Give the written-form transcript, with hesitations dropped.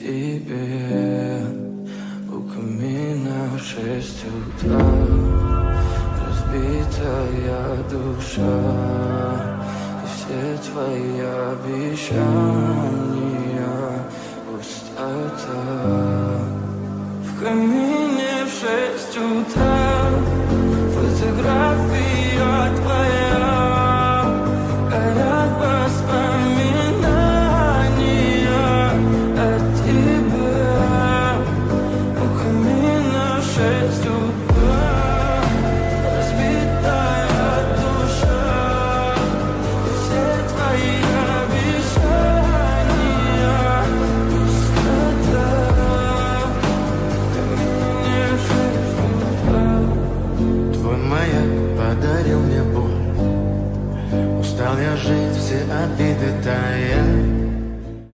тебе у камина в 6 утра. Разбитая душа и все твои обещания